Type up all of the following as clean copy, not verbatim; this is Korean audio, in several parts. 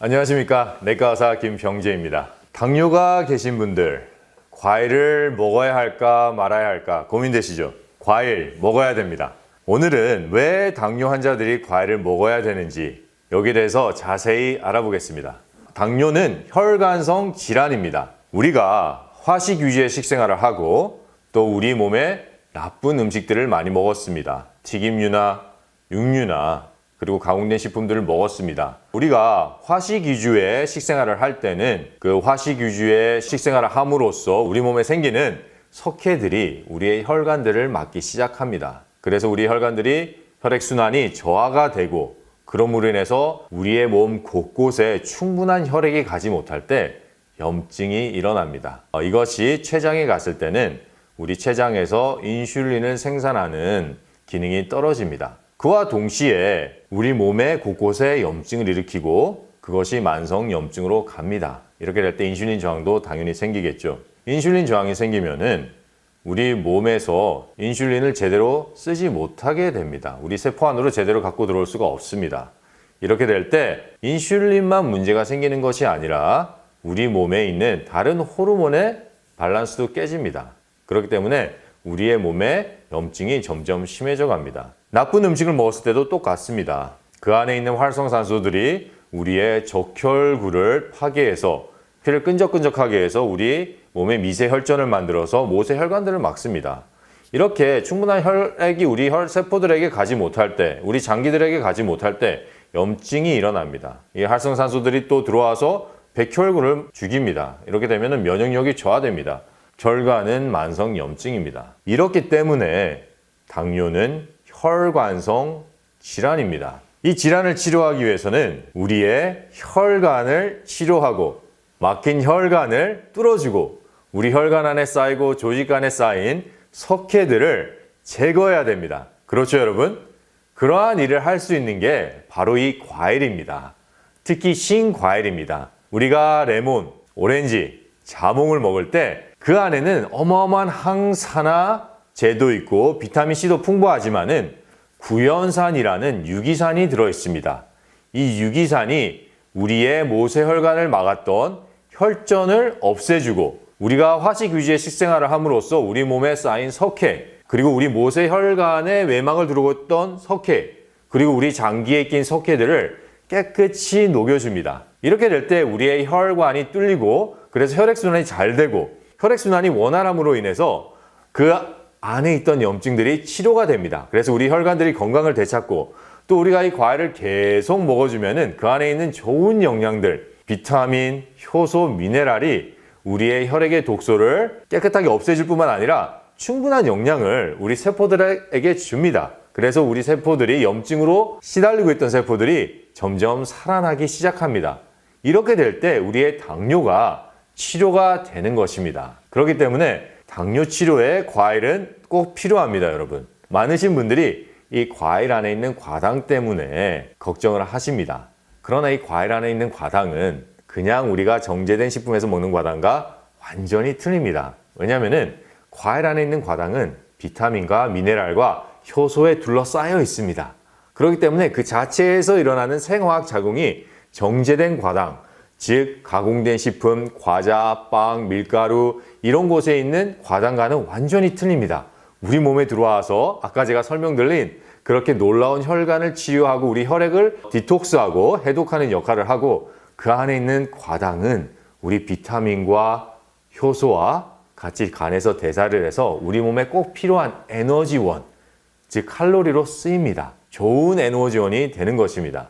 안녕하십니까. 내과의사 김병재입니다. 당뇨가 계신 분들, 과일을 먹어야 할까 말아야 할까 고민되시죠? 과일 먹어야 됩니다. 오늘은 왜 당뇨 환자들이 과일을 먹어야 되는지 여기에 대해서 자세히 알아보겠습니다. 당뇨는 혈관성 질환입니다. 우리가 화식 위주의 식생활을 하고 또 우리 몸에 나쁜 음식들을 많이 먹었습니다. 튀김류나 육류나 그리고 가공된 식품들을 먹었습니다. 우리가 화식 위주의 식생활을 할 때는 그 화식 위주의 식생활을 함으로써 우리 몸에 생기는 석회들이 우리의 혈관들을 막기 시작합니다. 그래서 우리 혈관들이 혈액순환이 저하가 되고 그럼으로 인해서 우리의 몸 곳곳에 충분한 혈액이 가지 못할 때 염증이 일어납니다. 이것이 췌장에 갔을 때는 우리 췌장에서 인슐린을 생산하는 기능이 떨어집니다. 그와 동시에 우리 몸의 곳곳에 염증을 일으키고 그것이 만성 염증으로 갑니다. 이렇게 될 때 인슐린 저항도 당연히 생기겠죠. 인슐린 저항이 생기면은 우리 몸에서 인슐린을 제대로 쓰지 못하게 됩니다. 우리 세포 안으로 제대로 갖고 들어올 수가 없습니다. 이렇게 될 때 인슐린만 문제가 생기는 것이 아니라 우리 몸에 있는 다른 호르몬의 밸런스도 깨집니다. 그렇기 때문에 우리의 몸에 염증이 점점 심해져 갑니다. 나쁜 음식을 먹었을 때도 똑같습니다. 그 안에 있는 활성산소들이 우리의 적혈구를 파괴해서 피를 끈적끈적하게 해서 우리 몸의 미세 혈전을 만들어서 모세 혈관들을 막습니다. 이렇게 충분한 혈액이 우리 혈세포들에게 가지 못할 때, 우리 장기들에게 가지 못할 때 염증이 일어납니다. 이 활성산소들이 또 들어와서 백혈구를 죽입니다. 이렇게 되면 면역력이 저하됩니다. 결과는 만성 염증입니다. 이렇기 때문에 당뇨는 혈관성 질환입니다. 이 질환을 치료하기 위해서는 우리의 혈관을 치료하고 막힌 혈관을 뚫어주고 우리 혈관 안에 쌓이고 조직 안에 쌓인 석회들을 제거해야 됩니다. 그렇죠, 여러분? 그러한 일을 할 수 있는 게 바로 이 과일입니다. 특히 신과일입니다. 우리가 레몬, 오렌지, 자몽을 먹을 때 그 안에는 어마어마한 항산화제도 있고 비타민C도 풍부하지만은 구연산이라는 유기산이 들어있습니다. 이 유기산이 우리의 모세혈관을 막았던 혈전을 없애주고 우리가 화식 위주의 식생활을 함으로써 우리 몸에 쌓인 석회 그리고 우리 모세혈관의 외막을 두르고 있던 석회 그리고 우리 장기에 낀 석회들을 깨끗이 녹여줍니다. 이렇게 될 때 우리의 혈관이 뚫리고 그래서 혈액순환이 잘 되고 혈액순환이 원활함으로 인해서 그 안에 있던 염증들이 치료가 됩니다. 그래서 우리 혈관들이 건강을 되찾고 또 우리가 이 과일을 계속 먹어주면은 그 안에 있는 좋은 영양들, 비타민, 효소, 미네랄이 우리의 혈액의 독소를 깨끗하게 없애줄 뿐만 아니라 충분한 영양을 우리 세포들에게 줍니다. 그래서 우리 세포들이 염증으로 시달리고 있던 세포들이 점점 살아나기 시작합니다. 이렇게 될 때 우리의 당뇨가 치료가 되는 것입니다. 그렇기 때문에 당뇨 치료에 과일은 꼭 필요합니다, 여러분. 많으신 분들이 이 과일 안에 있는 과당 때문에 걱정을 하십니다. 그러나 이 과일 안에 있는 과당은 그냥 우리가 정제된 식품에서 먹는 과당과 완전히 틀립니다. 왜냐하면 과일 안에 있는 과당은 비타민과 미네랄과 효소에 둘러싸여 있습니다. 그렇기 때문에 그 자체에서 일어나는 생화학 작용이 정제된 과당, 즉 가공된 식품, 과자, 빵, 밀가루 이런 곳에 있는 과당과는 완전히 틀립니다. 우리 몸에 들어와서 아까 제가 설명드린 그렇게 놀라운 혈관을 치유하고 우리 혈액을 디톡스하고 해독하는 역할을 하고 그 안에 있는 과당은 우리 비타민과 효소와 같이 간에서 대사를 해서 우리 몸에 꼭 필요한 에너지원, 즉 칼로리로 쓰입니다. 좋은 에너지원이 되는 것입니다.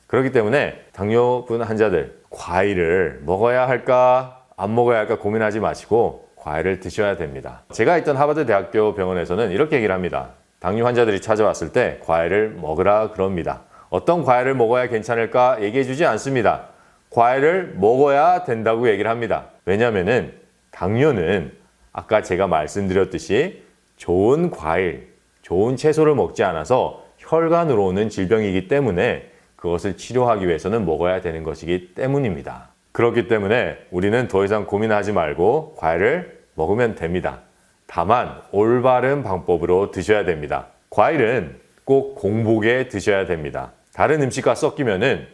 그렇기 때문에 당뇨분 환자들 과일을 먹어야 할까 안 먹어야 할까 고민하지 마시고 과일을 드셔야 됩니다. 제가 있던 하버드 대학교 병원에서는 이렇게 얘기를 합니다. 당뇨 환자들이 찾아왔을 때 과일을 먹으라 그럽니다. 어떤 과일을 먹어야 괜찮을까 얘기해 주지 않습니다. 과일을 먹어야 된다고 얘기를 합니다. 왜냐하면 당뇨는 아까 제가 말씀드렸듯이 좋은 과일, 좋은 채소를 먹지 않아서 혈관으로 오는 질병이기 때문에 그것을 치료하기 위해서는 먹어야 되는 것이기 때문입니다. 그렇기 때문에 우리는 더 이상 고민하지 말고 과일을 먹으면 됩니다. 다만 올바른 방법으로 드셔야 됩니다. 과일은 꼭 공복에 드셔야 됩니다. 다른 음식과 섞이면은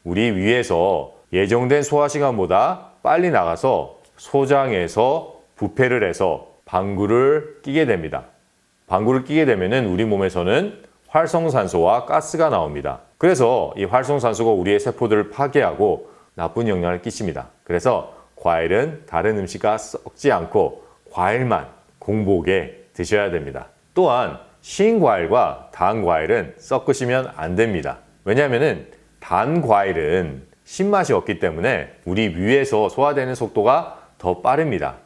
우리 위에서 예정된 소화 시간보다 빨리 나가서 소장에서 부패를 해서 방구를 끼게 됩니다. 방구를 끼게 되면은 우리 몸에서는 활성산소와 가스가 나옵니다. 그래서 이 활성산소가 우리의 세포들을 파괴하고 나쁜 영향을 끼칩니다. 그래서 과일은 다른 음식과 섞지 않고 과일만 공복에 드셔야 됩니다. 또한 신 과일과 단 과일은 섞으시면 안 됩니다. 왜냐하면 단 과일은 신맛이 없기 때문에 우리 위에서 소화되는 속도가 더 빠릅니다.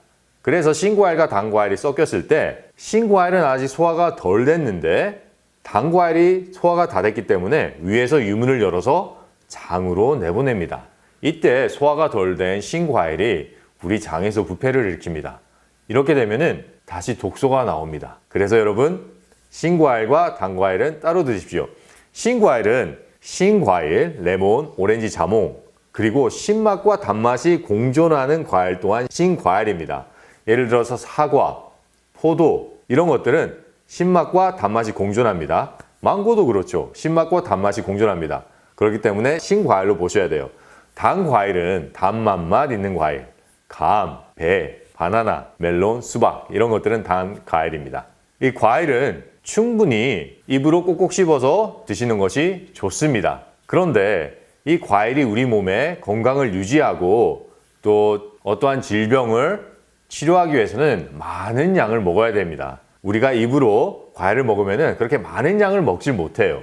그래서 신과일과 단과일이 섞였을 때 신과일은 아직 소화가 덜 됐는데 단과일이 소화가 다 됐기 때문에 위에서 유문을 열어서 장으로 내보냅니다. 이때 소화가 덜 된 신과일이 우리 장에서 부패를 일으킵니다. 이렇게 되면은 다시 독소가 나옵니다. 그래서 여러분 신과일과 단과일은 따로 드십시오. 신과일은 신과일, 레몬, 오렌지, 자몽 그리고 신맛과 단맛이 공존하는 과일 또한 신과일입니다. 예를 들어서 사과, 포도 이런 것들은 신맛과 단맛이 공존합니다. 망고도 그렇죠. 신맛과 단맛이 공존합니다. 그렇기 때문에 신과일로 보셔야 돼요. 단 과일은 단맛만 있는 과일, 감, 배, 바나나, 멜론, 수박 이런 것들은 단 과일입니다. 이 과일은 충분히 입으로 꼭꼭 씹어서 드시는 것이 좋습니다. 그런데 이 과일이 우리 몸의 건강을 유지하고 또 어떠한 질병을 치료하기 위해서는 많은 양을 먹어야 됩니다. 우리가 입으로 과일을 먹으면 그렇게 많은 양을 먹질 못해요.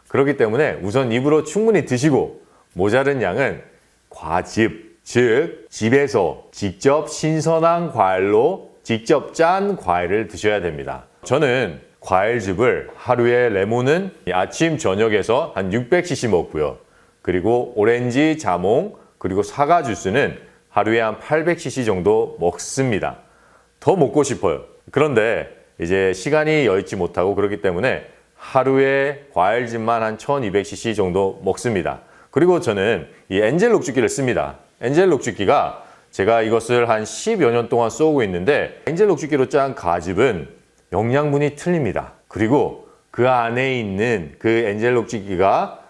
그렇기 때문에 우선 입으로 충분히 드시고 모자른 양은 과즙, 즉 집에서 직접 신선한 과일로 직접 짠 과일을 드셔야 됩니다. 저는 과일즙을 하루에 레몬은 아침 저녁에서 한 600cc 먹고요. 그리고 오렌지, 자몽, 그리고 사과 주스는 하루에 한 800cc 정도 먹습니다. 더 먹고 싶어요. 그런데 이제 시간이 여의치 못하고 그렇기 때문에 하루에 과일즙만 한 1200cc 정도 먹습니다. 그리고 저는 이 엔젤 녹즙기를 씁니다. 엔젤 녹즙기가 제가 이것을 한 10여 년 동안 써오고 있는데 엔젤 녹즙기로 짠 가즙은 영양분이 틀립니다. 그리고 그 안에 있는 그 엔젤 녹즙기가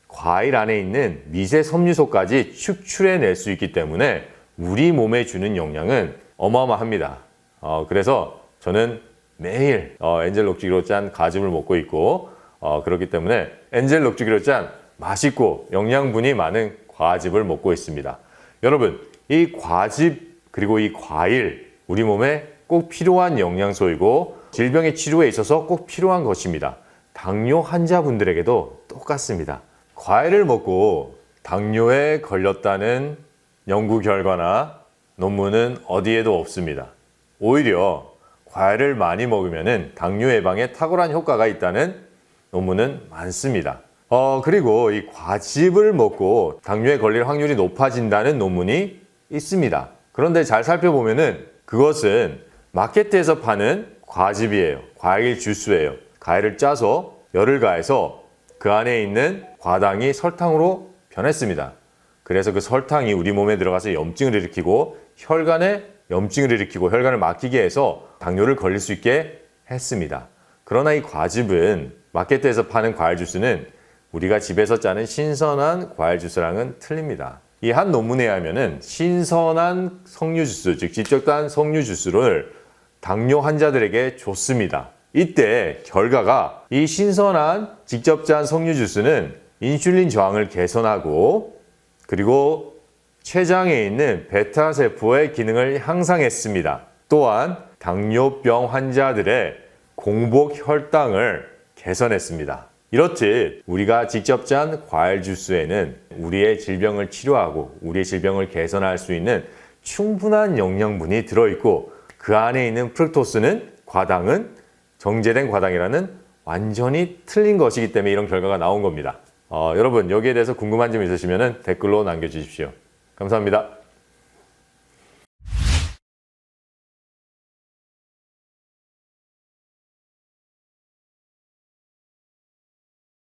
과일 안에 있는 미세 섬유소까지 축출해낼 수 있기 때문에 우리 몸에 주는 영양은 어마어마합니다. 그래서 저는 매일 엔젤 녹즙기로 짠 가즙을 먹고 있고 그렇기 때문에 엔젤 녹즙기로 짠 맛있고 영양분이 많은 과즙을 먹고 있습니다. 여러분 이 과즙 그리고 이 과일 우리 몸에 꼭 필요한 영양소이고 질병의 치료에 있어서 꼭 필요한 것입니다. 당뇨 환자분들에게도 똑같습니다. 과일을 먹고 당뇨에 걸렸다는 연구 결과나 논문은 어디에도 없습니다. 오히려 과일을 많이 먹으면 당뇨 예방에 탁월한 효과가 있다는 논문은 많습니다. 그리고 이 과즙을 먹고 당뇨에 걸릴 확률이 높아진다는 논문이 있습니다. 그런데 잘 살펴보면은 그것은 마케트에서 파는 과즙이에요. 과일 주스예요. 과일을 짜서 열을 가해서 그 안에 있는 과당이 설탕으로 변했습니다. 그래서 그 설탕이 우리 몸에 들어가서 염증을 일으키고 혈관에 염증을 일으키고 혈관을 막히게 해서 당뇨를 걸릴 수 있게 했습니다. 그러나 이 과즙은 마케트에서 파는 과일 주스는 우리가 집에서 짜는 신선한 과일 주스랑은 틀립니다. 이 한 논문에 의하면은 신선한 석류 주스, 즉 직접 딴 석류 주스를 당뇨 환자들에게 줬습니다. 이때 결과가 이 신선한 직접 짠 석류 주스는 인슐린 저항을 개선하고 그리고 췌장에 있는 베타 세포의 기능을 향상했습니다. 또한 당뇨병 환자들의 공복 혈당을 개선했습니다. 이렇듯 우리가 직접 짠 과일 주스에는 우리의 질병을 치료하고 우리의 질병을 개선할 수 있는 충분한 영양분이 들어있고 그 안에 있는 프룩토스는 과당은 정제된 과당이라는 완전히 틀린 것이기 때문에 이런 결과가 나온 겁니다. 여러분 여기에 대해서 궁금한 점 있으시면 댓글로 남겨주십시오. 감사합니다.